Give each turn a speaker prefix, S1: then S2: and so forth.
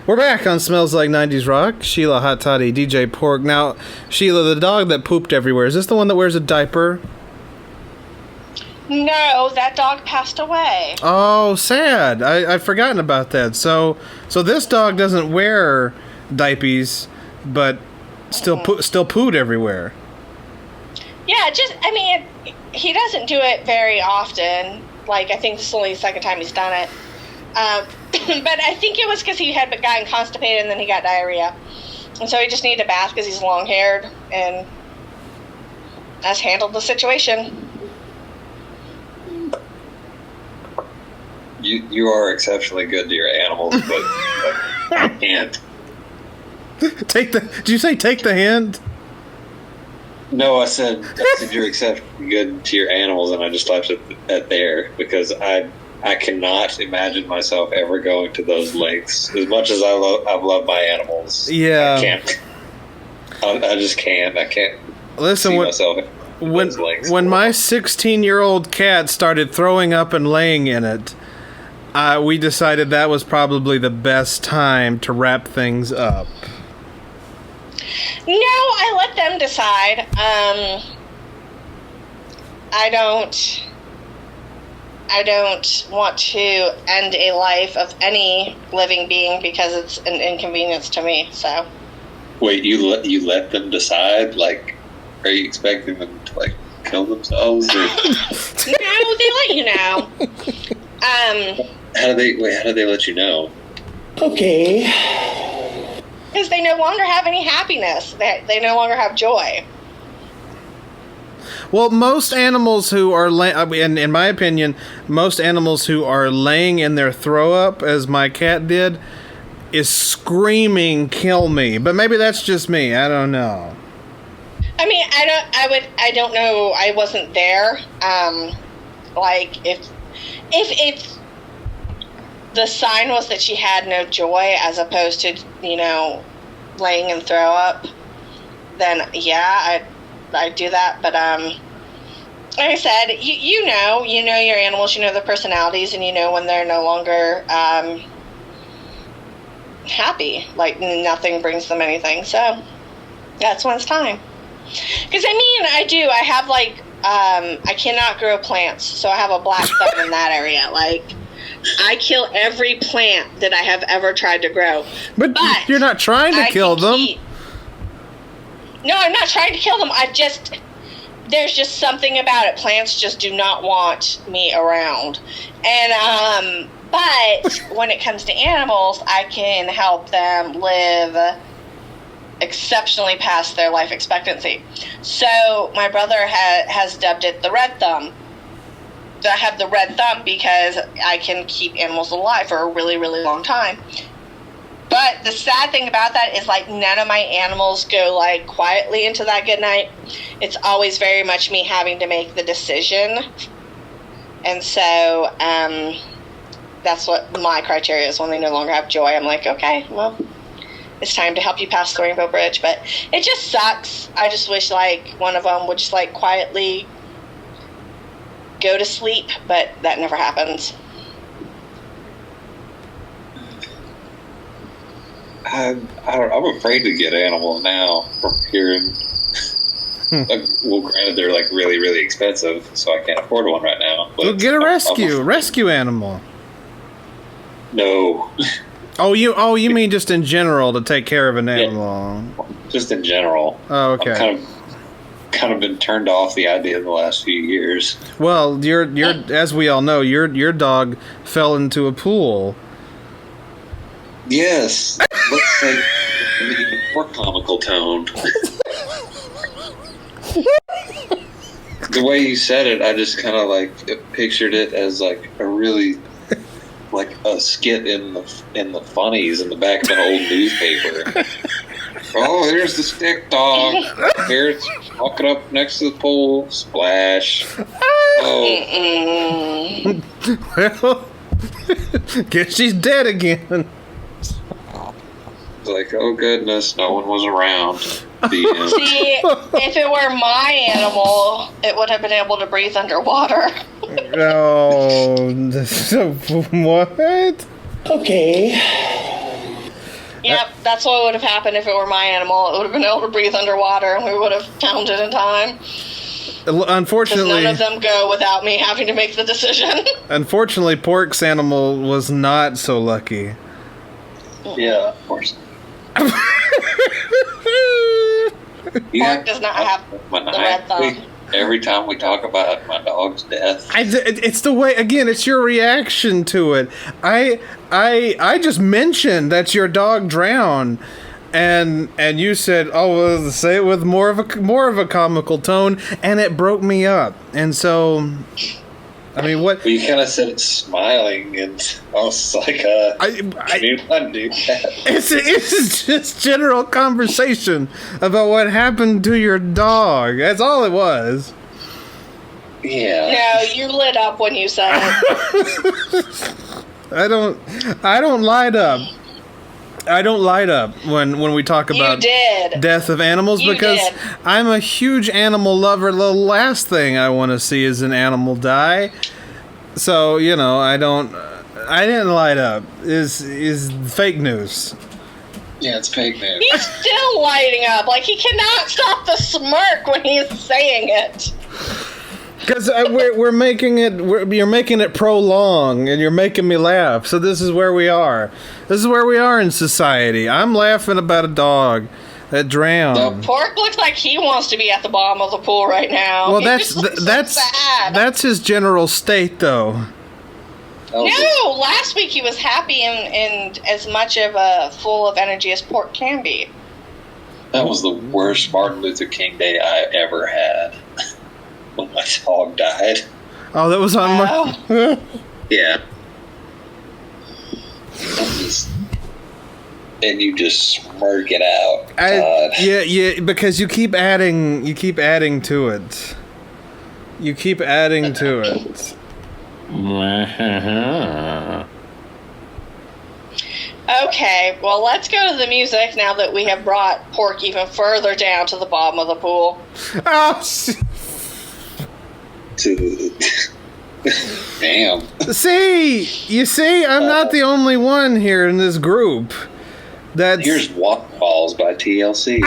S1: We're back on Smells Like 90s Rock. Sheila, Hot Toddy, DJ P.O.R.C. Now, Sheila, the dog that pooped everywhere, is this the one that wears a diaper?
S2: No, that dog passed away.
S1: Oh, sad. I'd forgotten about that. So this dog doesn't wear diapers, but still pooed everywhere.
S2: Yeah, he doesn't do it very often. Like, I think this is only the second time he's done it. But I think it was because he had gotten constipated and then he got diarrhea. And so he just needed a bath because he's long-haired, and that's handled the situation.
S3: You are exceptionally good to your animals, but I can't.
S1: Did you say take the hint?
S3: No, I said you're exceptionally good to your animals, and I just left it at there because I cannot imagine myself ever going to those lengths. As much as I've loved my animals,
S1: yeah,
S3: I can't. I just can't. I can't.
S1: Listen,
S3: see myself
S1: when my 16-year-old cat started throwing up and laying in it, we decided that was probably the best time to wrap things up.
S2: No, I let them decide. I don't want to end a life of any living being because it's an inconvenience to me. So.
S3: Wait, you let them decide? Like, are you expecting them to like kill themselves? Or?
S2: No, they let you know.
S3: How do they let you know?
S4: Okay.
S2: Because they no longer have any happiness. They no longer have joy.
S1: Well, most animals who are, in my opinion, most animals who are laying in their throw up, as my cat did, is screaming, "Kill me!" But maybe that's just me. I don't know.
S2: I mean, I don't know. I wasn't there. Like if the sign was that she had no joy, as opposed to laying in throw up, then yeah, I'd do that. But like I said, you know your animals, you know their personalities, and you know when they're no longer happy. Like nothing brings them anything. So that's when it's time. Because I have like I cannot grow plants, so I have a black thumb in that area. Like I kill every plant that I have ever tried to grow.
S1: But you're not trying to kill them.
S2: No, I'm not trying to kill them. There's just something about it. Plants just do not want me around. And, but when it comes to animals, I can help them live exceptionally past their life expectancy. So my brother has dubbed it the red thumb. I have the red thumb because I can keep animals alive for a really, really long time. But the sad thing about that is, like, none of my animals go, like, quietly into that good night. It's always very much me having to make the decision. And so, that's what my criteria is when they no longer have joy. I'm like, okay, well, it's time to help you pass the Rainbow Bridge. But it just sucks. I just wish, like, one of them would just, like, quietly go to sleep, but that never happens.
S3: I'm afraid to get animals now from hearing. Well, granted, they're like really, really expensive, so I can't afford one right now. But
S1: well, get a rescue animal.
S3: No.
S1: Oh, you mean just in general to take care of an animal?
S3: Yeah, just in general.
S1: Oh, okay.
S3: I've kind of been turned off the idea in the last few years.
S1: Well, your as we all know, your dog fell into a pool.
S3: Yes. Let's say in an even more comical tone. The way you said it, I just kind of like pictured it as like a really like a skit in the funnies in the back of an old newspaper. Oh, here's the stick dog. Here it's walking up next to the pool. Splash. Oh.
S1: Well, guess she's dead again.
S3: Like, oh goodness, no one was around.
S2: See, if it were my animal, it would have been able to breathe underwater.
S1: Oh, what?
S4: Okay.
S2: Yep, that's what would have happened if it were my animal. It would have been able to breathe underwater, and we would have found it in time.
S1: Unfortunately,
S2: none of them go without me having to make the decision.
S1: Unfortunately, P.O.R.C's animal was not so lucky.
S3: Yeah, of course.
S2: P.O.R.C does not have the red thumb.
S3: Every time we talk about my dog's death,
S1: It's the way. Again, it's your reaction to it. I just mentioned that your dog drowned, and you said, "Oh, well, say it with more of a comical tone," and it broke me up. And so, I mean, what?
S3: Well, you kind of said it smiling, and I was like,
S1: I
S3: do not do that.
S1: It's just general conversation about what happened to your dog. That's all it was.
S3: Yeah.
S2: No, you lit up when you said it.
S1: I don't light up. I don't light up when we talk about death of animals because I'm a huge animal lover. The last thing I want to see is an animal die. So, you know, I didn't light up. Is fake news.
S3: Yeah, it's fake news.
S2: He's still lighting up. Like, he cannot stop the smirk when he's saying it.
S1: Because you're making it prolong, and you're making me laugh. So this is where we are. This is where we are in society. I'm laughing about a dog that drowned.
S2: P.O.R.C looks like he wants to be at the bottom of the pool right now.
S1: Well,
S2: that's sad.
S1: That's his general state, though.
S2: No, last week he was happy and as much of a full of energy as P.O.R.C can be.
S3: That was the worst Martin Luther King Day I ever had. When my dog died.
S1: Oh, that was on my...
S3: Yeah. And you just smirk it out.
S1: Yeah, because you keep adding to it. You keep adding to it.
S2: Okay, well, let's go to the music now that we have brought P.O.R.C even further down to the bottom of the pool.
S1: Oh,
S3: damn.
S1: You see, I'm not the only one here in this group.
S3: Here's Waterfalls by TLC.